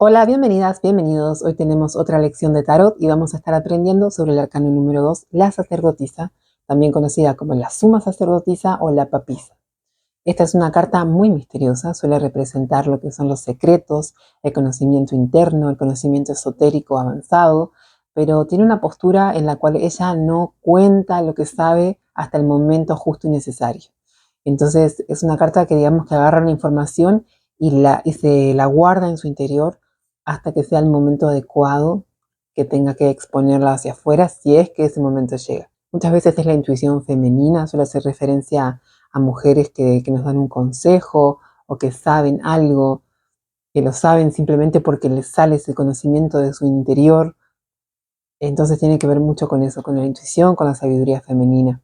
Hola, bienvenidas, bienvenidos. Hoy tenemos otra lección de tarot y vamos a estar aprendiendo sobre el arcano número 2, la sacerdotisa, también conocida como la suma sacerdotisa o la papisa. Esta es una carta muy misteriosa, suele representar lo que son los secretos, el conocimiento interno, el conocimiento esotérico avanzado, pero tiene una postura en la cual ella no cuenta lo que sabe hasta el momento justo y necesario. Entonces es una carta que digamos que agarra la información y se la guarda en su interior hasta que sea el momento adecuado que tenga que exponerla hacia afuera, si es que ese momento llega. Muchas veces es la intuición femenina, suele hacer referencia a mujeres que nos dan un consejo o que saben algo, que lo saben simplemente porque les sale ese conocimiento de su interior. Entonces tiene que ver mucho con eso, con la intuición, con la sabiduría femenina.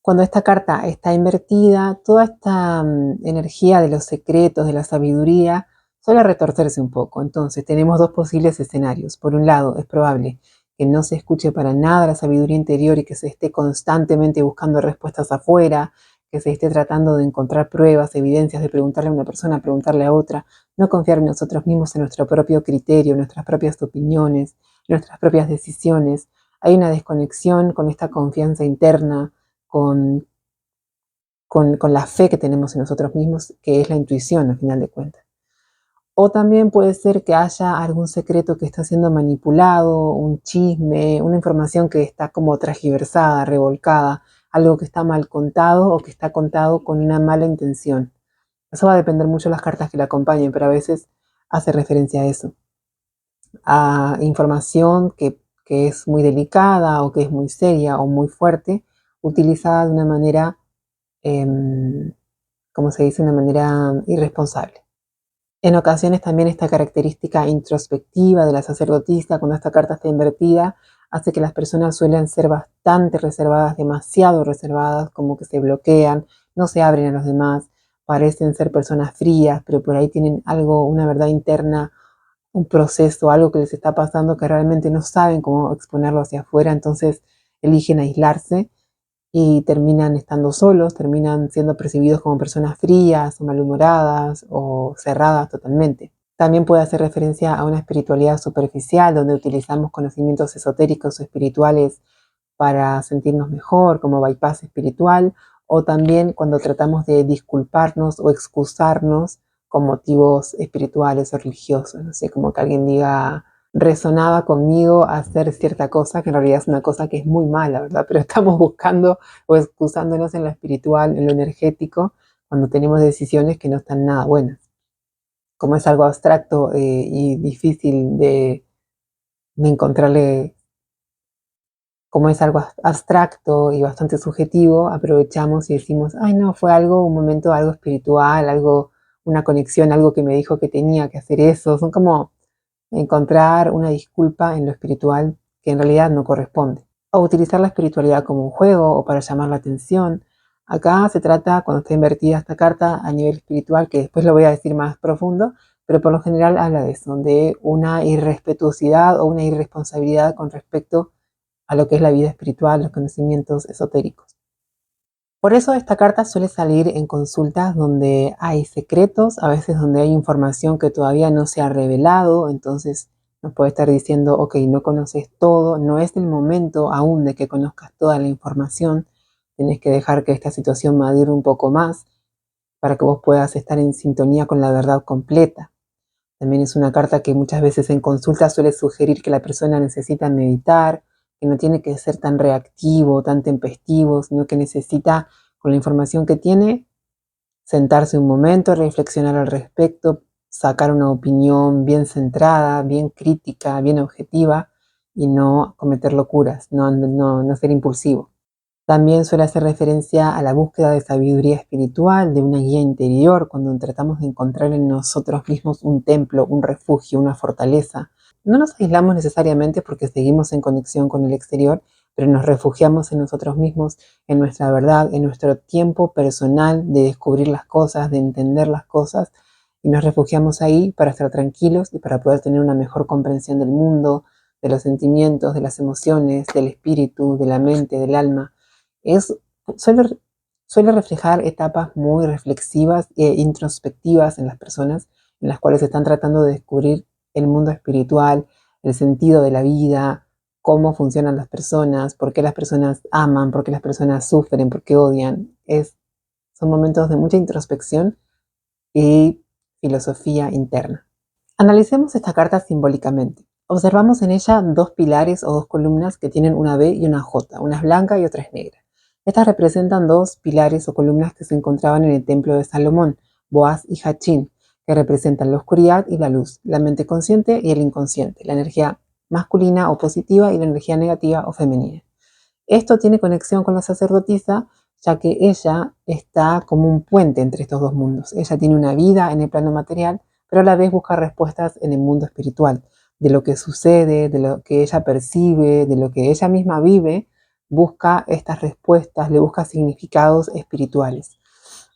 Cuando esta carta está invertida, toda esta energía de los secretos, de la sabiduría, suele retorcerse un poco. Entonces tenemos dos posibles escenarios. Por un lado, es probable que no se escuche para nada la sabiduría interior y que se esté constantemente buscando respuestas afuera, que se esté tratando de encontrar pruebas, evidencias, de preguntarle a una persona, preguntarle a otra, no confiar en nosotros mismos, en nuestro propio criterio, en nuestras propias opiniones, en nuestras propias decisiones. Hay una desconexión con esta confianza interna, con, con la fe que tenemos en nosotros mismos, que es la intuición al final de cuentas. O también puede ser que haya algún secreto que está siendo manipulado, un chisme, una información que está como transgiversada, revolcada, algo que está mal contado o que está contado con una mala intención. Eso va a depender mucho de las cartas que la acompañen, pero a veces hace referencia a eso, a información que es muy delicada o que es muy seria o muy fuerte, utilizada de una manera, como se dice, de una manera irresponsable. En ocasiones también esta característica introspectiva de la sacerdotisa, cuando esta carta está invertida, hace que las personas suelen ser bastante reservadas, demasiado reservadas, como que se bloquean, no se abren a los demás, parecen ser personas frías, pero por ahí tienen algo, una verdad interna, un proceso, algo que les está pasando que realmente no saben cómo exponerlo hacia afuera, entonces eligen aislarse y terminan estando solos, terminan siendo percibidos como personas frías o malhumoradas o cerradas totalmente. También puede hacer referencia a una espiritualidad superficial donde utilizamos conocimientos esotéricos o espirituales para sentirnos mejor, como bypass espiritual, o también cuando tratamos de disculparnos o excusarnos con motivos espirituales o religiosos. No sé, como que alguien diga, resonaba conmigo hacer cierta cosa, que en realidad es una cosa que es muy mala, ¿verdad? Pero estamos buscando o excusándonos en lo espiritual, en lo energético, cuando tenemos decisiones que no están nada buenas. Como es algo abstracto y difícil de encontrarle, como es algo abstracto y bastante subjetivo, aprovechamos y decimos, ay no, fue algo, un momento, algo espiritual, algo, una conexión, algo que me dijo que tenía que hacer eso. Son como encontrar una disculpa en lo espiritual que en realidad no corresponde. O utilizar la espiritualidad como un juego o para llamar la atención. Acá se trata, cuando está invertida esta carta a nivel espiritual, que después lo voy a decir más profundo, pero por lo general habla de eso, de una irrespetuosidad o una irresponsabilidad con respecto a lo que es la vida espiritual, los conocimientos esotéricos. Por eso esta carta suele salir en consultas donde hay secretos, a veces donde hay información que todavía no se ha revelado, entonces nos puede estar diciendo, ok, no conoces todo, no es el momento aún de que conozcas toda la información, tienes que dejar que esta situación madure un poco más para que vos puedas estar en sintonía con la verdad completa. También es una carta que muchas veces en consulta suele sugerir que la persona necesita meditar, que no tiene que ser tan reactivo, tan tempestivo, sino que necesita, con la información que tiene, sentarse un momento, reflexionar al respecto, sacar una opinión bien centrada, bien crítica, bien objetiva y no cometer locuras, no ser impulsivo. También suele hacer referencia a la búsqueda de sabiduría espiritual, de una guía interior, cuando tratamos de encontrar en nosotros mismos un templo, un refugio, una fortaleza. No nos aislamos necesariamente porque seguimos en conexión con el exterior, pero nos refugiamos en nosotros mismos, en nuestra verdad, en nuestro tiempo personal de descubrir las cosas, de entender las cosas, y nos refugiamos ahí para estar tranquilos y para poder tener una mejor comprensión del mundo, de los sentimientos, de las emociones, del espíritu, de la mente, del alma. Es, suele, suele reflejar etapas muy reflexivas e introspectivas en las personas, en las cuales están tratando de descubrir el mundo espiritual, el sentido de la vida, cómo funcionan las personas, por qué las personas aman, por qué las personas sufren, por qué odian. Son momentos de mucha introspección y filosofía interna. Analicemos esta carta simbólicamente. Observamos en ella dos pilares o dos columnas que tienen una B y una J, una es blanca y otra es negra. Estas representan dos pilares o columnas que se encontraban en el templo de Salomón, Boaz y Jachín, que representan la oscuridad y la luz, la mente consciente y el inconsciente, la energía masculina o positiva y la energía negativa o femenina. Esto tiene conexión con la sacerdotisa, ya que ella está como un puente entre estos dos mundos. Ella tiene una vida en el plano material, pero a la vez busca respuestas en el mundo espiritual. De lo que sucede, de lo que ella percibe, de lo que ella misma vive, busca estas respuestas, le busca significados espirituales.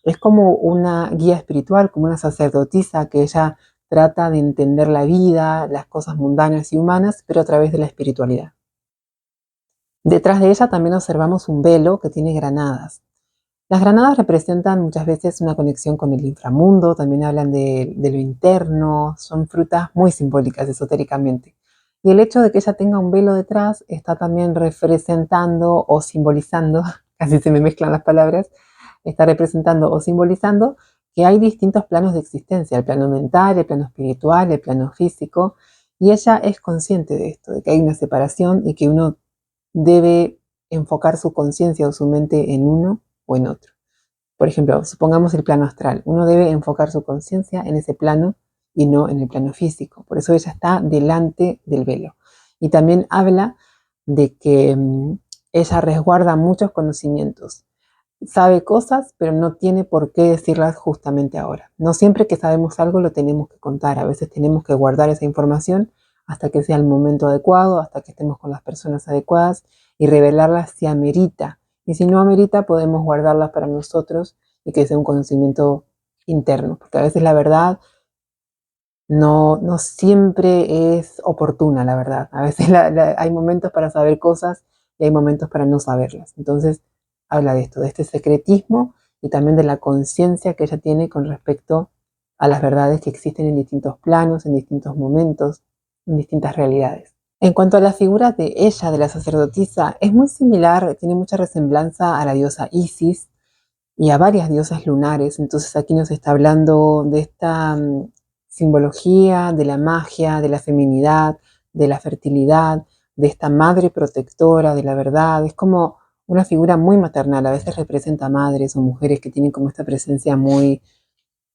Es como una guía espiritual, como una sacerdotisa que ella trata de entender la vida, las cosas mundanas y humanas, pero a través de la espiritualidad. Detrás de ella también observamos un velo que tiene granadas. Las granadas representan muchas veces una conexión con el inframundo, también hablan de lo interno, son frutas muy simbólicas esotéricamente. Y el hecho de que ella tenga un velo detrás está también representando o simbolizando, casi se me mezclan las palabras, está representando o simbolizando que hay distintos planos de existencia, el plano mental, el plano espiritual, el plano físico, y ella es consciente de esto, de que hay una separación y que uno debe enfocar su conciencia o su mente en uno o en otro. Por ejemplo, supongamos el plano astral. Uno debe enfocar su conciencia en ese plano y no en el plano físico. Por eso ella está delante del velo. Y también habla de que ella resguarda muchos conocimientos. Sabe cosas, pero no tiene por qué decirlas justamente ahora. No siempre que sabemos algo lo tenemos que contar. A veces tenemos que guardar esa información hasta que sea el momento adecuado, hasta que estemos con las personas adecuadas y revelarla si amerita. Y si no amerita, podemos guardarlas para nosotros y que sea un conocimiento interno, porque a veces la verdad no siempre es oportuna, la verdad. A veces hay momentos para saber cosas y hay momentos para no saberlas. Entonces, habla de esto, de este secretismo y también de la conciencia que ella tiene con respecto a las verdades que existen en distintos planos, en distintos momentos, en distintas realidades. En cuanto a la figura de ella, de la sacerdotisa, es muy similar, tiene mucha resemblanza a la diosa Isis y a varias diosas lunares. Entonces aquí nos está hablando de esta simbología, de la magia, de la feminidad, de la fertilidad, de esta madre protectora de la verdad. Es como una figura muy maternal. A veces representa madres o mujeres que tienen como esta presencia muy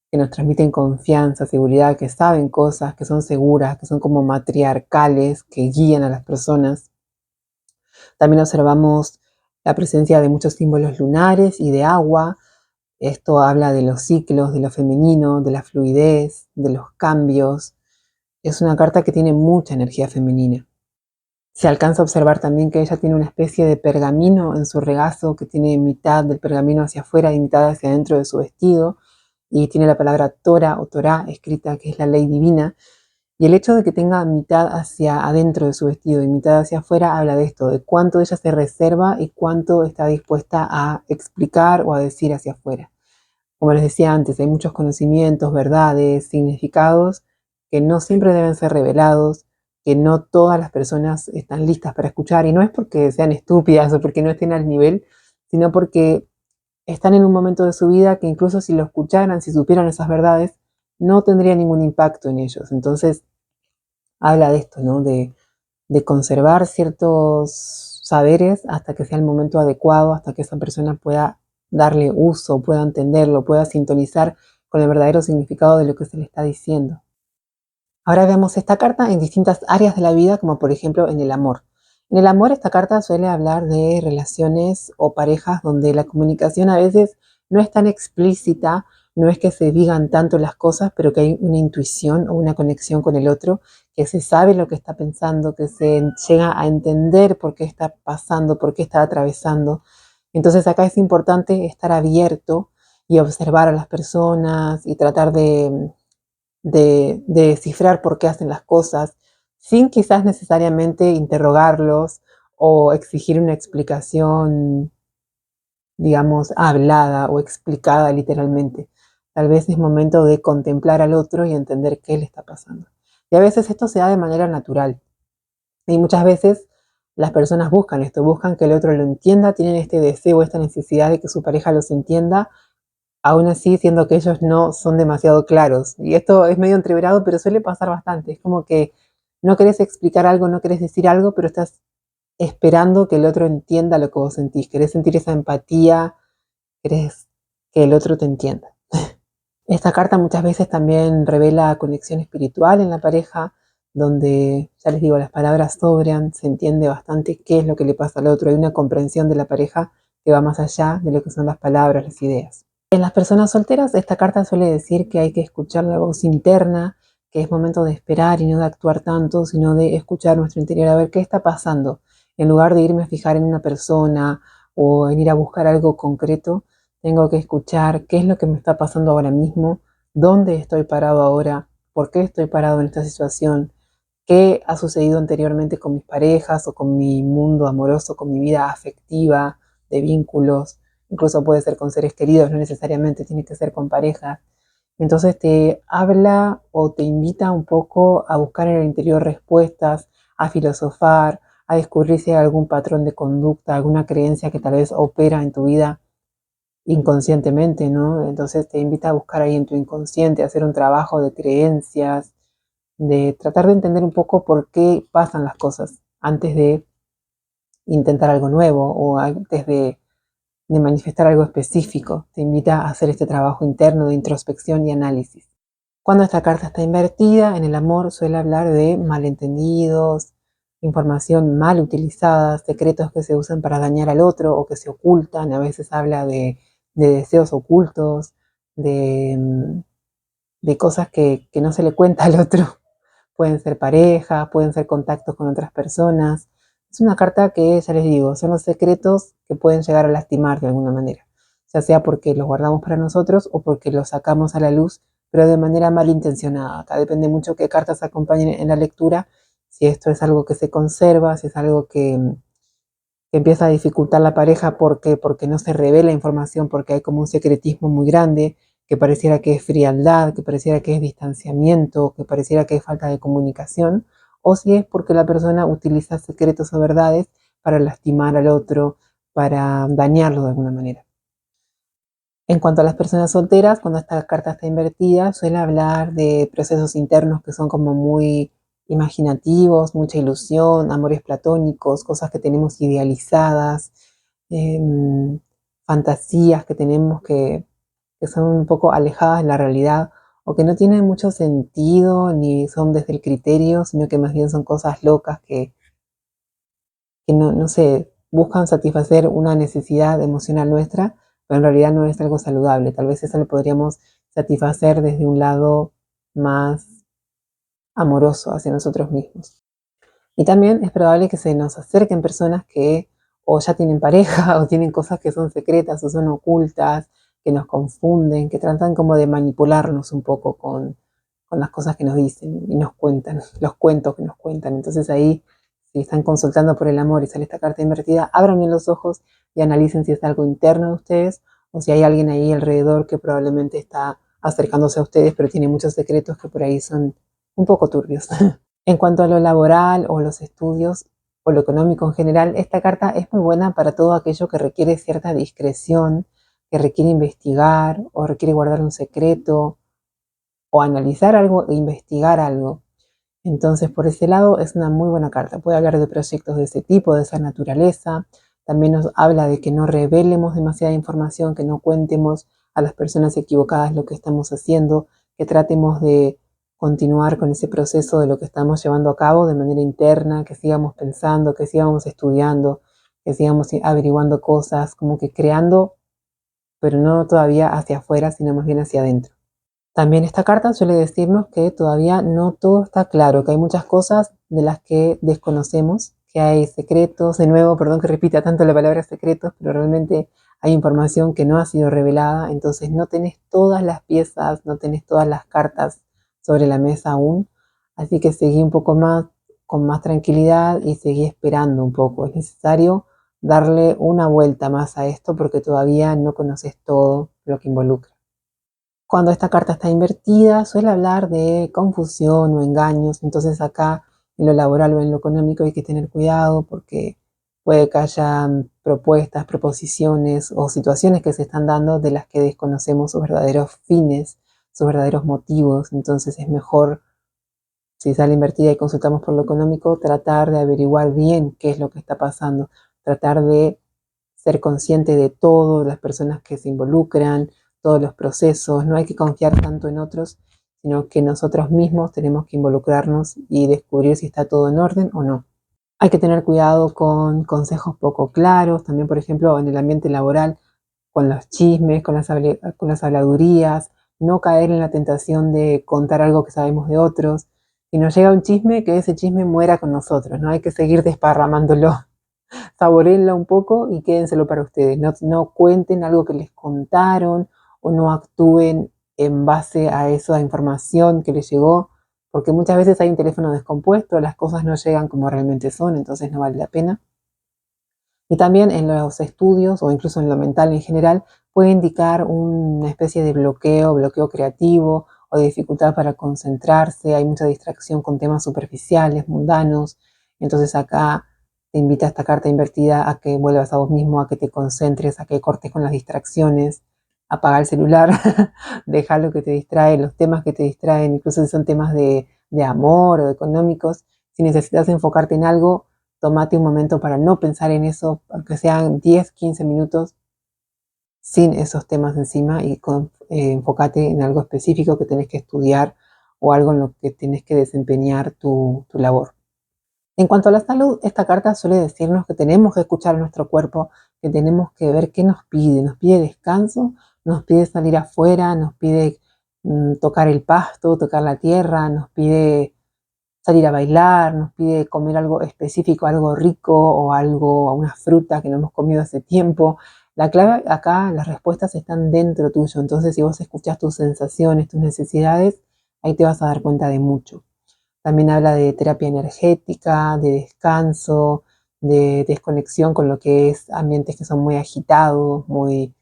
que nos transmiten confianza, seguridad, que saben cosas, que son seguras, que son como matriarcales, que guían a las personas. También observamos la presencia de muchos símbolos lunares y de agua. Esto habla de los ciclos, de lo femenino, de la fluidez, de los cambios. Es una carta que tiene mucha energía femenina. Se alcanza a observar también que ella tiene una especie de pergamino en su regazo, que tiene mitad del pergamino hacia afuera y mitad hacia adentro de su vestido, y tiene la palabra Torah o Torah escrita, que es la ley divina. Y el hecho de que tenga mitad hacia adentro de su vestido y mitad hacia afuera habla de esto, de cuánto ella se reserva y cuánto está dispuesta a explicar o a decir hacia afuera. Como les decía antes, hay muchos conocimientos, verdades, significados que no siempre deben ser revelados, que no todas las personas están listas para escuchar, y no es porque sean estúpidas o porque no estén al nivel, sino porque están en un momento de su vida que incluso si lo escucharan, si supieran esas verdades, no tendría ningún impacto en ellos. Entonces, habla de esto, ¿no? De conservar ciertos saberes hasta que sea el momento adecuado, hasta que esa persona pueda darle uso, pueda entenderlo, pueda sintonizar con el verdadero significado de lo que se le está diciendo. Ahora vemos esta carta en distintas áreas de la vida, como por ejemplo en el amor. En el amor esta carta suele hablar de relaciones o parejas donde la comunicación a veces no es tan explícita, no es que se digan tanto las cosas, pero que hay una intuición o una conexión con el otro, que se sabe lo que está pensando, que se llega a entender por qué está pasando, por qué está atravesando. Entonces acá es importante estar abierto y observar a las personas y tratar de descifrar por qué hacen las cosas, sin quizás necesariamente interrogarlos o exigir una explicación, digamos, hablada o explicada literalmente. Tal vez es momento de contemplar al otro y entender qué le está pasando. Y a veces esto se da de manera natural. Y muchas veces las personas buscan esto, buscan que el otro lo entienda, tienen este deseo, esta necesidad de que su pareja los entienda, aún así siendo que ellos no son demasiado claros. Y esto es medio entreverado, pero suele pasar bastante. Es como que no querés explicar algo, no querés decir algo, pero estás esperando que el otro entienda lo que vos sentís. Querés sentir esa empatía, querés que el otro te entienda. Esta carta muchas veces también revela conexión espiritual en la pareja, donde, ya les digo, las palabras sobran, se entiende bastante qué es lo que le pasa al otro, hay una comprensión de la pareja que va más allá de lo que son las palabras, las ideas. En las personas solteras, esta carta suele decir que hay que escuchar la voz interna, que es momento de esperar y no de actuar tanto, sino de escuchar nuestro interior, a ver qué está pasando. En lugar de irme a fijar en una persona o en ir a buscar algo concreto, tengo que escuchar qué es lo que me está pasando ahora mismo, dónde estoy parado ahora, por qué estoy parado en esta situación, qué ha sucedido anteriormente con mis parejas o con mi mundo amoroso, con mi vida afectiva, de vínculos, incluso puede ser con seres queridos, no necesariamente tiene que ser con parejas. Entonces te habla o te invita un poco a buscar en el interior respuestas, a filosofar, a descubrir si hay algún patrón de conducta, alguna creencia que tal vez opera en tu vida inconscientemente, ¿no? Entonces te invita a buscar ahí en tu inconsciente, a hacer un trabajo de creencias, de tratar de entender un poco por qué pasan las cosas antes de intentar algo nuevo o antes de manifestar algo específico. Te invita a hacer este trabajo interno de introspección y análisis. Cuando esta carta está invertida, en el amor suele hablar de malentendidos, información mal utilizada, secretos que se usan para dañar al otro o que se ocultan. A veces habla de deseos ocultos, de, de cosas que no se le cuenta al otro. Pueden ser parejas, pueden ser contactos con otras personas. Es una carta que, ya les digo, son los secretos que pueden llegar a lastimar de alguna manera, ya sea porque los guardamos para nosotros o porque los sacamos a la luz, pero de manera malintencionada. Acá depende mucho qué cartas acompañen en la lectura, si esto es algo que se conserva, si es algo que empieza a dificultar la pareja porque no se revela información, porque hay como un secretismo muy grande, que pareciera que es frialdad, que pareciera que es distanciamiento, que pareciera que es falta de comunicación, o si es porque la persona utiliza secretos o verdades para lastimar al otro, para dañarlo de alguna manera. En cuanto a las personas solteras, cuando esta carta está invertida, suele hablar de procesos internos que son como muy imaginativos, mucha ilusión, amores platónicos, cosas que tenemos idealizadas, em, fantasías que tenemos que son un poco alejadas de la realidad o que no tienen mucho sentido ni son desde el criterio, sino que más bien son cosas locas que no sé, buscan satisfacer una necesidad emocional nuestra, pero en realidad no es algo saludable. Tal vez eso lo podríamos satisfacer desde un lado más amoroso hacia nosotros mismos. Y también es probable que se nos acerquen personas que o ya tienen pareja o tienen cosas que son secretas o son ocultas, que nos confunden, que tratan como de manipularnos un poco con las cosas que nos dicen y nos cuentan, los cuentos que nos cuentan. Entonces ahí, si están consultando por el amor y sale esta carta invertida, abran bien los ojos y analicen si es algo interno de ustedes o si hay alguien ahí alrededor que probablemente está acercándose a ustedes, pero tiene muchos secretos que por ahí son un poco turbios. En cuanto a lo laboral o los estudios o lo económico en general, esta carta es muy buena para todo aquello que requiere cierta discreción, que requiere investigar o requiere guardar un secreto o analizar algo e investigar algo. Entonces, por ese lado, es una muy buena carta. Puede hablar de proyectos de ese tipo, de esa naturaleza. También nos habla de que no revelemos demasiada información, que no cuentemos a las personas equivocadas lo que estamos haciendo, que tratemos de continuar con ese proceso de lo que estamos llevando a cabo de manera interna, que sigamos pensando, que sigamos estudiando, que sigamos averiguando cosas, como que creando, pero no todavía hacia afuera, sino más bien hacia adentro. También esta carta suele decirnos que todavía no todo está claro, que hay muchas cosas de las que desconocemos, que hay secretos, de nuevo, perdón que repita tanto la palabra secretos, pero realmente hay información que no ha sido revelada, entonces no tenés todas las piezas, no tenés todas las cartas sobre la mesa aún, así que seguí un poco más, con más tranquilidad y seguí esperando un poco. Es necesario darle una vuelta más a esto porque todavía no conoces todo lo que involucra. Cuando esta carta está invertida, suele hablar de confusión o engaños. Entonces acá en lo laboral o en lo económico hay que tener cuidado porque puede que haya propuestas, proposiciones o situaciones que se están dando de las que desconocemos sus verdaderos fines, sus verdaderos motivos. Entonces es mejor, si sale invertida y consultamos por lo económico, tratar de averiguar bien qué es lo que está pasando, tratar de ser consciente de todas las personas que se involucran, todos los procesos. No hay que confiar tanto en otros, sino que nosotros mismos tenemos que involucrarnos y descubrir si está todo en orden o no. Hay que tener cuidado con consejos poco claros, también por ejemplo en el ambiente laboral, con los chismes, con las habladurías, no caer en la tentación de contar algo que sabemos de otros. Si nos llega un chisme, que ese chisme muera con nosotros, no hay que seguir desparramándolo. Saboréenla un poco y quédenselo para ustedes. No cuenten algo que les contaron o no actúen en base a esa información que les llegó, porque muchas veces hay un teléfono descompuesto, las cosas no llegan como realmente son, entonces no vale la pena. Y también en los estudios o incluso en lo mental en general puede indicar una especie de bloqueo creativo o de dificultad para concentrarse, hay mucha distracción con temas superficiales, mundanos, entonces acá te invita esta carta invertida a que vuelvas a vos mismo, a que te concentres, a que cortes con las distracciones, apaga el celular, deja lo que te distrae, los temas que te distraen, incluso si son temas de amor o económicos, si necesitas enfocarte en algo, tómate un momento para no pensar en eso, aunque sean 10, 15 minutos sin esos temas encima y enfócate en algo específico que tenés que estudiar o algo en lo que tenés que desempeñar tu labor. En cuanto a la salud, esta carta suele decirnos que tenemos que escuchar nuestro cuerpo, que tenemos que ver qué nos pide descanso, nos pide salir afuera, nos pide tocar el pasto, tocar la tierra, nos pide salir a bailar, nos pide comer algo específico, algo rico o algo, una fruta que no hemos comido hace tiempo. La clave acá, las respuestas están dentro tuyo, entonces si vos escuchás tus sensaciones, tus necesidades, ahí te vas a dar cuenta de mucho. También habla de terapia energética, de descanso, de desconexión con lo que es ambientes que son muy agitados, muy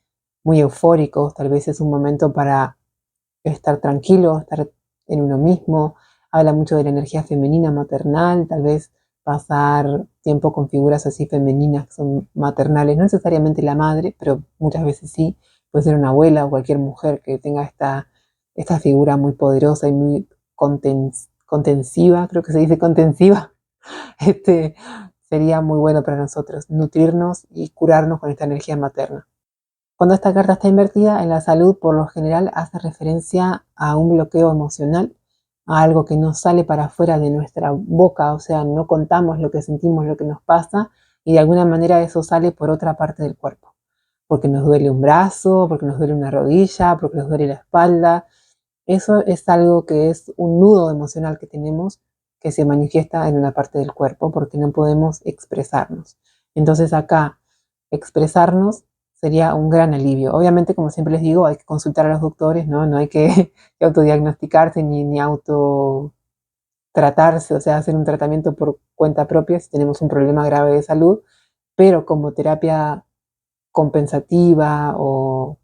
eufóricos. Tal vez es un momento para estar tranquilo, estar en uno mismo. Habla mucho de la energía femenina maternal, tal vez pasar tiempo con figuras así femeninas que son maternales, no necesariamente la madre, pero muchas veces sí, puede ser una abuela o cualquier mujer que tenga esta figura muy poderosa y muy contensiva, creo que se dice contensiva, este, sería muy bueno para nosotros, nutrirnos y curarnos con esta energía materna. Cuando esta carta está invertida en la salud, por lo general hace referencia a un bloqueo emocional, a algo que no sale para afuera de nuestra boca, o sea, no contamos lo que sentimos, lo que nos pasa, y de alguna manera eso sale por otra parte del cuerpo, porque nos duele un brazo, porque nos duele una rodilla, porque nos duele la espalda. Eso es algo que es un nudo emocional que tenemos que se manifiesta en una parte del cuerpo porque no podemos expresarnos. Entonces acá expresarnos sería un gran alivio. Obviamente, como siempre les digo, hay que consultar a los doctores, ¿no? No hay que, que autodiagnosticarse ni autotratarse, o sea, hacer un tratamiento por cuenta propia si tenemos un problema grave de salud, pero como terapia compensativa o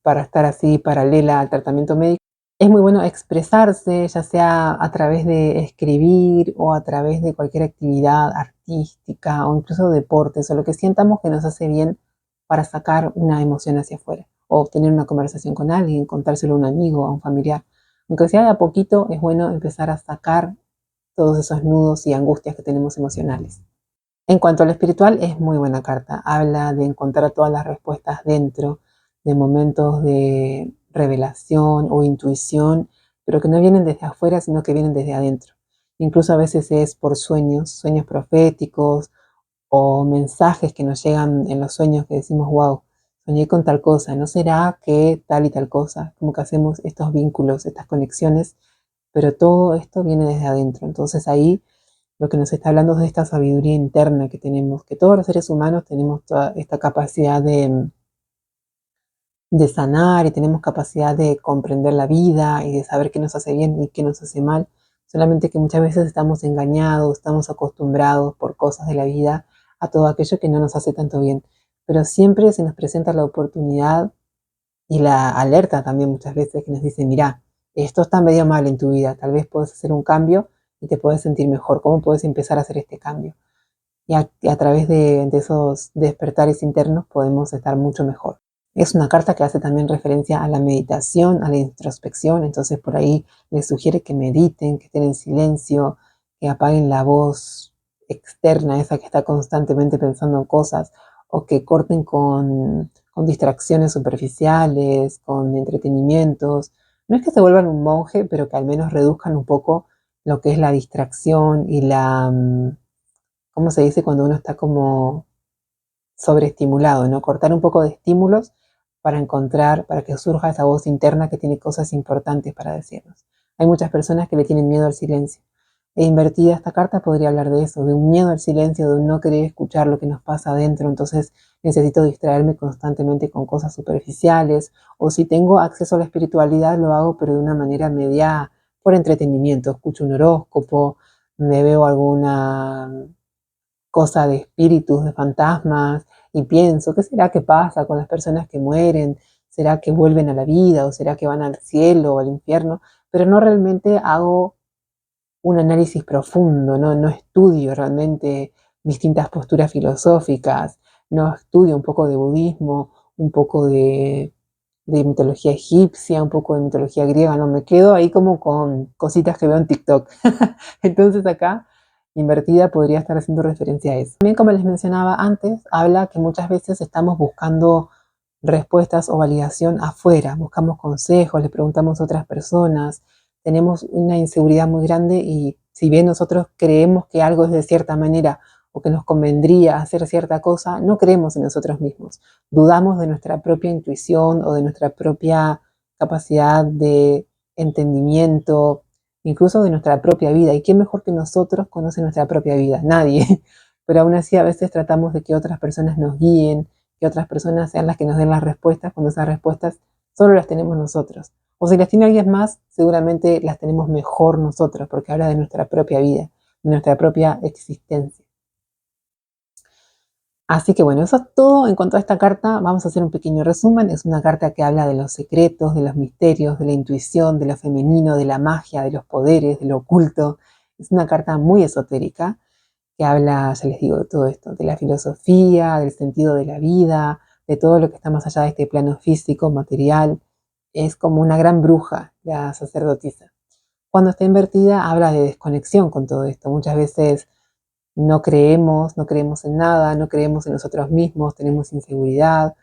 para estar así paralela al tratamiento médico, es muy bueno expresarse, ya sea a través de escribir o a través de cualquier actividad artística o incluso deportes o lo que sientamos que nos hace bien para sacar una emoción hacia afuera o tener una conversación con alguien, contárselo a un amigo, a un familiar. Aunque sea de a poquito, es bueno empezar a sacar todos esos nudos y angustias que tenemos emocionales. En cuanto a lo espiritual, es muy buena carta. Habla de encontrar todas las respuestas dentro, de momentos de revelación o intuición, pero que no vienen desde afuera, sino que vienen desde adentro. Incluso a veces es por sueños, sueños proféticos o mensajes que nos llegan en los sueños que decimos, wow, soñé con tal cosa, ¿no será que tal y tal cosa? Como que hacemos estos vínculos, estas conexiones, pero todo esto viene desde adentro. Entonces ahí lo que nos está hablando es de esta sabiduría interna que tenemos, que todos los seres humanos tenemos toda esta capacidad de sanar y tenemos capacidad de comprender la vida y de saber qué nos hace bien y qué nos hace mal, solamente que muchas veces estamos engañados, estamos acostumbrados por cosas de la vida a todo aquello que no nos hace tanto bien. Pero siempre se nos presenta la oportunidad y la alerta también muchas veces que nos dice, mira, esto está medio mal en tu vida, tal vez puedes hacer un cambio y te puedes sentir mejor. ¿Cómo puedes empezar a hacer este cambio? Y a través de esos despertares internos podemos estar mucho mejor. Es una carta que hace también referencia a la meditación, a la introspección, entonces por ahí les sugiere que mediten, que estén en silencio, que apaguen la voz externa, esa que está constantemente pensando en cosas, o que corten con distracciones superficiales, con entretenimientos. No es que se vuelvan un monje, pero que al menos reduzcan un poco lo que es la distracción y ¿cómo se dice cuando uno está como sobreestimulado, ¿no? Cortar un poco de estímulos para encontrar, para que surja esa voz interna que tiene cosas importantes para decirnos. Hay muchas personas que le tienen miedo al silencio. E invertida esta carta podría hablar de eso, de un miedo al silencio, de un no querer escuchar lo que nos pasa adentro, entonces necesito distraerme constantemente con cosas superficiales, o si tengo acceso a la espiritualidad lo hago pero de una manera media por entretenimiento, escucho un horóscopo, me veo alguna cosa de espíritus, de fantasmas, y pienso, ¿qué será que pasa con las personas que mueren? ¿Será que vuelven a la vida o será que van al cielo o al infierno? Pero no realmente hago un análisis profundo, no estudio realmente distintas posturas filosóficas, no estudio un poco de budismo, un poco de mitología egipcia, un poco de mitología griega, no me quedo ahí como con cositas que veo en TikTok. Entonces acá, invertida podría estar haciendo referencia a eso. También como les mencionaba antes, habla que muchas veces estamos buscando respuestas o validación afuera, buscamos consejos, le preguntamos a otras personas, tenemos una inseguridad muy grande y si bien nosotros creemos que algo es de cierta manera o que nos convendría hacer cierta cosa, no creemos en nosotros mismos. Dudamos de nuestra propia intuición o de nuestra propia capacidad de entendimiento, incluso de nuestra propia vida. ¿Y quién mejor que nosotros conoce nuestra propia vida? Nadie. Pero aún así a veces tratamos de que otras personas nos guíen, que otras personas sean las que nos den las respuestas, cuando esas respuestas solo las tenemos nosotros. O si las tiene alguien más, seguramente las tenemos mejor nosotros, porque habla de nuestra propia vida, de nuestra propia existencia. Así que bueno, eso es todo en cuanto a esta carta. Vamos a hacer un pequeño resumen. Es una carta que habla de los secretos, de los misterios, de la intuición, de lo femenino, de la magia, de los poderes, de lo oculto. Es una carta muy esotérica que habla, ya les digo, de todo esto, de la filosofía, del sentido de la vida, de todo lo que está más allá de este plano físico, material. Es como una gran bruja, la sacerdotisa. Cuando está invertida, habla de desconexión con todo esto. Muchas veces no creemos en nada, no creemos en nosotros mismos, tenemos inseguridad,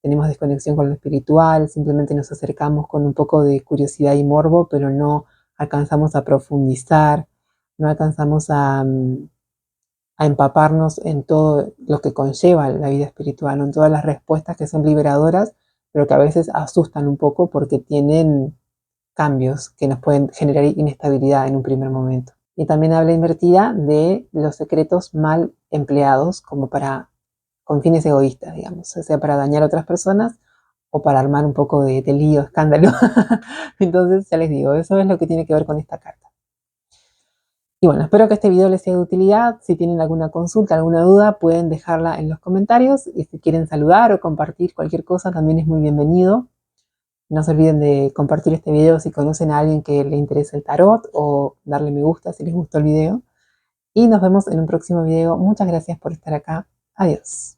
tenemos desconexión con lo espiritual, simplemente nos acercamos con un poco de curiosidad y morbo, pero no alcanzamos a profundizar, no alcanzamos a empaparnos en todo lo que conlleva la vida espiritual, en todas las respuestas que son liberadoras, pero que a veces asustan un poco porque tienen cambios que nos pueden generar inestabilidad en un primer momento. Y también habla invertida de los secretos mal empleados como con fines egoístas, digamos, o sea, para dañar a otras personas o para armar un poco de lío, escándalo. Entonces, ya les digo, eso es lo que tiene que ver con esta carta. Y bueno, espero que este video les sea de utilidad. Si tienen alguna consulta, alguna duda, pueden dejarla en los comentarios. Y si quieren saludar o compartir cualquier cosa, también es muy bienvenido. No se olviden de compartir este video si conocen a alguien que le interese el tarot o darle me gusta si les gustó el video. Y nos vemos en un próximo video. Muchas gracias por estar acá. Adiós.